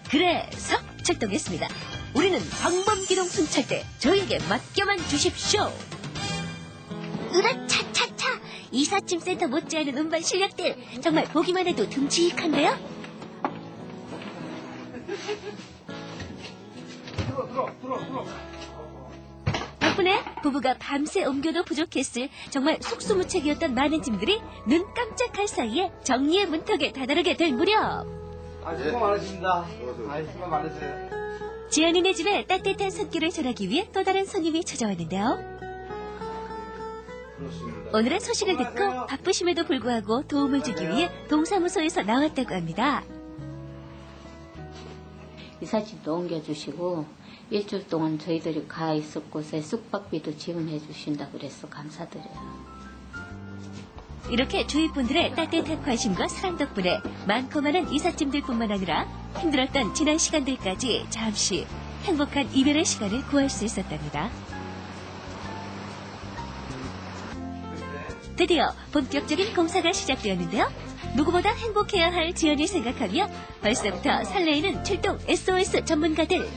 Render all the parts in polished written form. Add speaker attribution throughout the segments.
Speaker 1: 그래서 출동했습니다. 우리는 방범기동 순찰대, 저에게 맡겨만 주십시오. 으라차차차, 이삿짐 센터 못지않은 운반 실력들, 정말 보기만 해도 듬직한데요? 덕분에 부부가 밤새 옮겨도 부족했을 정말 속수무책이었던 많은 짐들이 눈 깜짝할 사이에 정리의 문턱에 다다르게 될 무렵.
Speaker 2: 수고 많으십니다. 수고 많으세요.
Speaker 1: 지연이네 집에 따뜻한 손길을 전하기 위해 또 다른 손님이 찾아왔는데요. 오늘의 소식을 듣고 바쁘심에도 불구하고 도움을 주기 위해 동사무소에서 나왔다고 합니다.
Speaker 3: 이삿짐도 옮겨주시고 일주일 동안 저희들이 가 있을 곳에 숙박비도 지원해 주신다 그래서 감사드려요.
Speaker 1: 이렇게 주위 분들의 따뜻한 관심과 사랑 덕분에 많고 많은 이삿짐들뿐만 아니라 힘들었던 지난 시간들까지 잠시 행복한 이별의 시간을 구할 수 있었답니다. 드디어 본격적인 공사가 시작되었는데요. 누구보다 행복해야 할 지연이 생각하며 벌써부터 설레이는 출동 SOS 전문가들.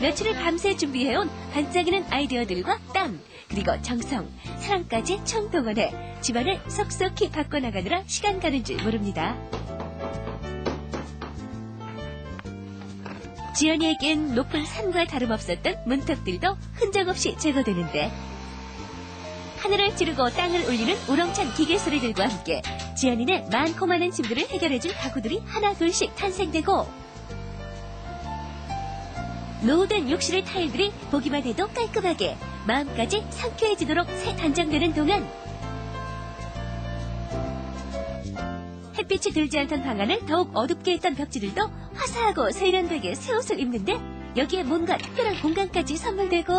Speaker 1: 며칠을 밤새 준비해온 반짝이는 아이디어들과 땀, 그리고 정성, 사랑까지 총동원해 집안을 속속히 바꿔나가느라 시간 가는 줄 모릅니다. 지연이에겐 높은 산과 다름없었던 문턱들도 흔적없이 제거되는데 하늘을 찌르고 땅을 울리는 우렁찬 기계 소리들과 함께 지연이네 많고 많은 짐들을 해결해줄 가구들이 하나 둘씩 탄생되고 노후된 욕실의 타일들이 보기만 해도 깔끔하게 마음까지 상쾌해지도록 새 단장되는 동안 햇빛이 들지 않던 방안을 더욱 어둡게 했던 벽지들도 화사하고 세련되게 새 옷을 입는데 여기에 뭔가 특별한 공간까지 선물되고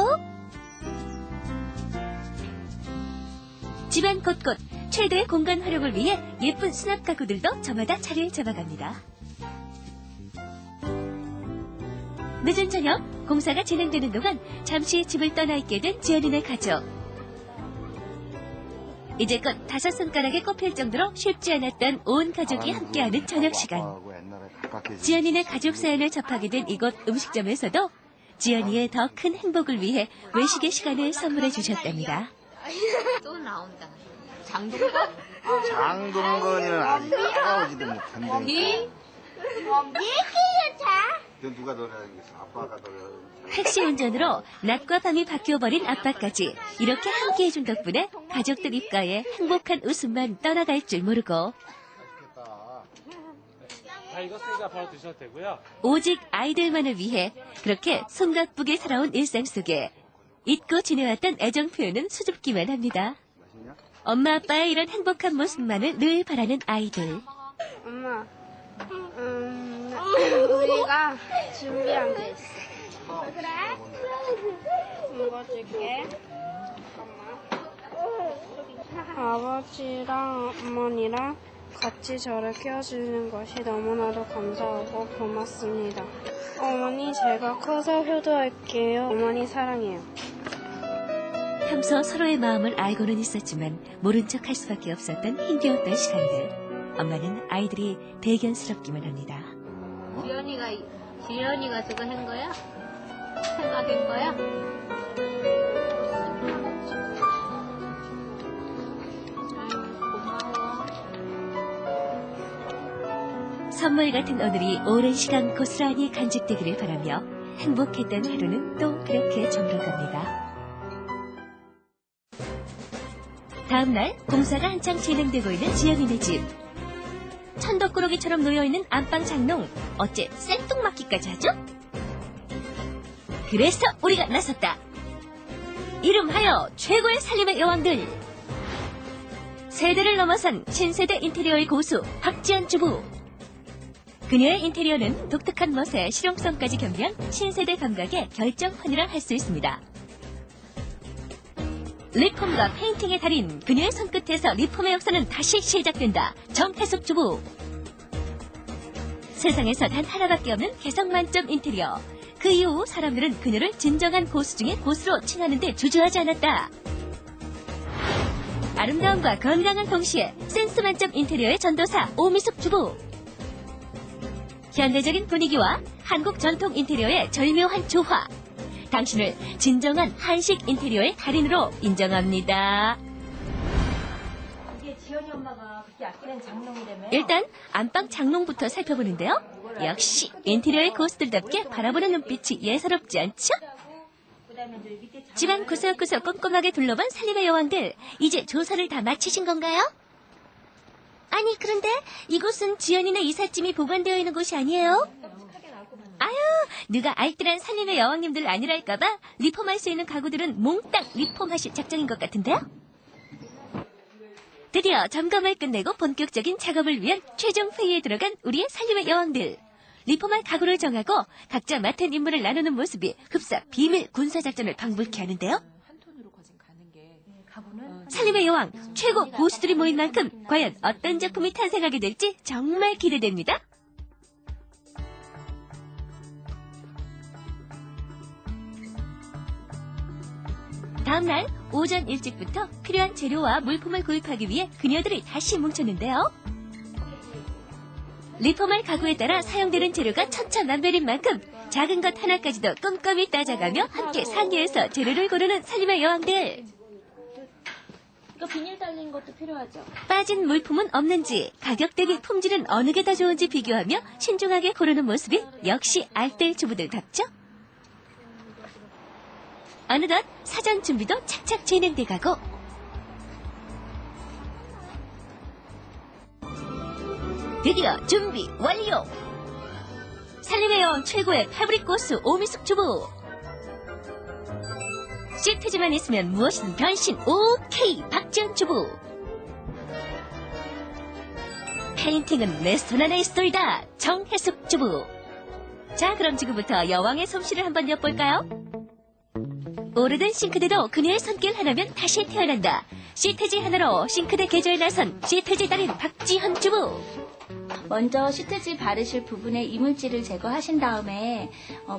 Speaker 1: 집안 곳곳 최대의 공간 활용을 위해 예쁜 수납 가구들도 저마다 자리를 잡아갑니다. 늦은 저녁 공사가 진행되는 동안 잠시 집을 떠나 있게 된 지연이네 가족. 이제껏 5손가락에 꼽힐 정도로 쉽지 않았던 온 가족이 함께하는 저녁 시간. 지연이네 가족 사연을 접하게 된 이곳 음식점에서도 지연이의 더 큰 행복을 위해 외식의 시간을 선물해 주셨답니다.
Speaker 3: 또 나온다. 장동건?
Speaker 2: 장동건은 아직 따라오지도 못한데. 누가 노래하겠어? 아빠가 노래하겠어.
Speaker 1: 택시 운전으로 낮과 밤이 바뀌어버린 아빠까지 이렇게 함께해준 덕분에 가족들 입가에 행복한 웃음만 떠나갈 줄 모르고
Speaker 4: 다 익었으니까 바로 드셔도 되고요.
Speaker 1: 오직 아이들만을 위해 그렇게 손가쁘게 살아온 일상 속에 잊고 지내왔던 애정 표현은 수줍기만 합니다. 엄마 아빠의 이런 행복한 모습만을 늘 바라는 아이들.
Speaker 5: 엄마, 우리가 준비한 게 있어. 그래? 이거 줄게. 잠깐만. 아버지랑 어머니랑 같이 저를 키워주는 것이 너무나도 감사하고 고맙습니다. 어머니, 제가 커서 효도할게요. 어머니 사랑해요.
Speaker 1: 평소 서로의 마음을 알고는 있었지만 모른 척 할 수밖에 없었던 힘겨웠던 시간들. 엄마는 아이들이 대견스럽기만 합니다.
Speaker 3: 지연이가 저거 한 거야? 생각한 거야? 고마워.
Speaker 1: 선물 같은 오늘이 오랜 시간 고스란히 간직되기를 바라며 행복했던 하루는 또 그렇게 저물어갑니다. 다음날 공사가 한창 진행되고 있는 지연이네 집. 천덕꾸러기처럼 놓여있는 안방 장롱, 어째 생뚱맞기까지 하죠? 그래서 우리가 나섰다. 이름하여 최고의 살림의 여왕들. 세대를 넘어선 신세대 인테리어의 고수 박지연 주부. 그녀의 인테리어는 독특한 멋에 실용성까지 겸비한 신세대 감각의 결정판이라 할 수 있습니다. 리폼과 페인팅의 달인, 그녀의 손끝에서 리폼의 역사는 다시 시작된다. 정태숙 주부. 세상에서 단 하나밖에 없는 개성 만점 인테리어. 그 이후 사람들은 그녀를 진정한 고수 중의 고수로 칭하는 데 주저하지 않았다. 아름다움과 건강한 동시에 센스 만점 인테리어의 전도사 오미숙 주부. 현대적인 분위기와 한국 전통 인테리어의 절묘한 조화. 당신을 진정한 한식 인테리어의 달인으로 인정합니다.
Speaker 6: 이게 지연이 엄마가 그렇게 아끼는 장롱이라며.
Speaker 1: 일단 안방 장롱부터 살펴보는데요. 역시 인테리어의 고수들답게 바라보는 눈빛이 예사롭지 않죠? 집안 구석구석 꼼꼼하게 둘러본 살림의 여왕들, 이제 조사를 다 마치신 건가요? 아니, 그런데 이곳은 지연이네 이삿짐이 보관되어 있는 곳이 아니에요? 아유, 누가 알뜰한 살림의 여왕님들 아니랄까봐 리폼할 수 있는 가구들은 몽땅 리폼하실 작정인 것 같은데요? 드디어 점검을 끝내고 본격적인 작업을 위한 최종 회의에 들어간 우리의 살림의 여왕들. 리폼할 가구를 정하고 각자 맡은 임무를 나누는 모습이 흡사 비밀 군사작전을 방불케 하는데요. 살림의 여왕 최고 고수들이 모인 만큼 과연 어떤 작품이 탄생하게 될지 정말 기대됩니다. 다음날 오전 일찍부터 필요한 재료와 물품을 구입하기 위해 그녀들이 다시 뭉쳤는데요. 리폼할 가구에 따라 사용되는 재료가 천차만별인 만큼 작은 것 하나까지도 꼼꼼히 따져가며 함께 상의해서 재료를 고르는 살림의 여왕들.
Speaker 3: 이거 비닐 달린 것도 필요하죠.
Speaker 1: 빠진 물품은 없는지, 가격 대비 품질은 어느 게 더 좋은지 비교하며 신중하게 고르는 모습이 역시 알뜰 주부들답죠. 어느덧 사전 준비도 착착 진행돼 가고 드디어 준비 완료! 살림의 여왕 최고의 패브릭 고수 오미숙 주부. 시트지만 있으면 무엇이든 변신 오케이 박지연 주부. 페인팅은 내 손 안에 있어이다 정혜숙 주부. 자, 그럼 지금부터 여왕의 솜씨를 한번 엿볼까요? 오래된 싱크대도 그녀의 손길 하나면 다시 태어난다. 시트지 하나로 싱크대 개조에 나선 시트지 달인 박지현 주부.
Speaker 3: 먼저 시트지 바르실 부분에 이물질을 제거하신 다음에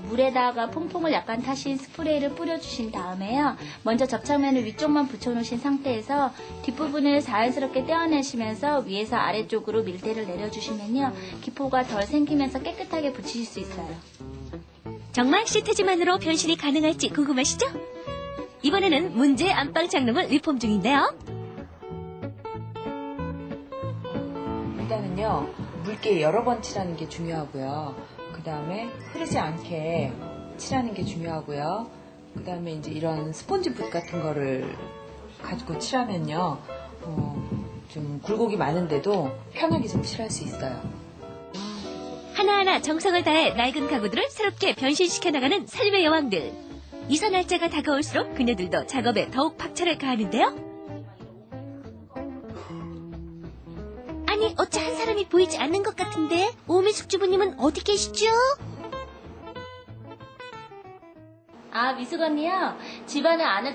Speaker 3: 물에다가 퐁퐁을 약간 타신 스프레이를 뿌려주신 다음에요. 먼저 접착면을 위쪽만 붙여놓으신 상태에서 뒷부분을 자연스럽게 떼어내시면서 위에서 아래쪽으로 밀대를 내려주시면요. 기포가 덜 생기면서 깨끗하게 붙이실 수 있어요.
Speaker 1: 정말 시트지만으로 변신이 가능할지 궁금하시죠? 이번에는 문제의 안방 장롱을 리폼 중인데요.
Speaker 7: 일단은요, 묽게 여러 번 칠하는 게 중요하고요. 그 다음에 흐르지 않게 칠하는 게 중요하고요. 그 다음에 이제 이런 스폰지붓 같은 거를 가지고 칠하면요, 좀 굴곡이 많은데도 편하게 좀 칠할 수 있어요.
Speaker 1: 하나하나 정성을 다해 낡은 가구들을 새롭게 변신시켜 나가는 살림의 여왕들. 이사 날짜가 다가올수록 그녀들도 작업에 더욱 박차를 가하는데요. 아니, 어째 한 사람이 보이지 않는 것 같은데 오미숙 주부님은 어디 계시죠?
Speaker 3: 아, 미숙 언니요? 집안을 안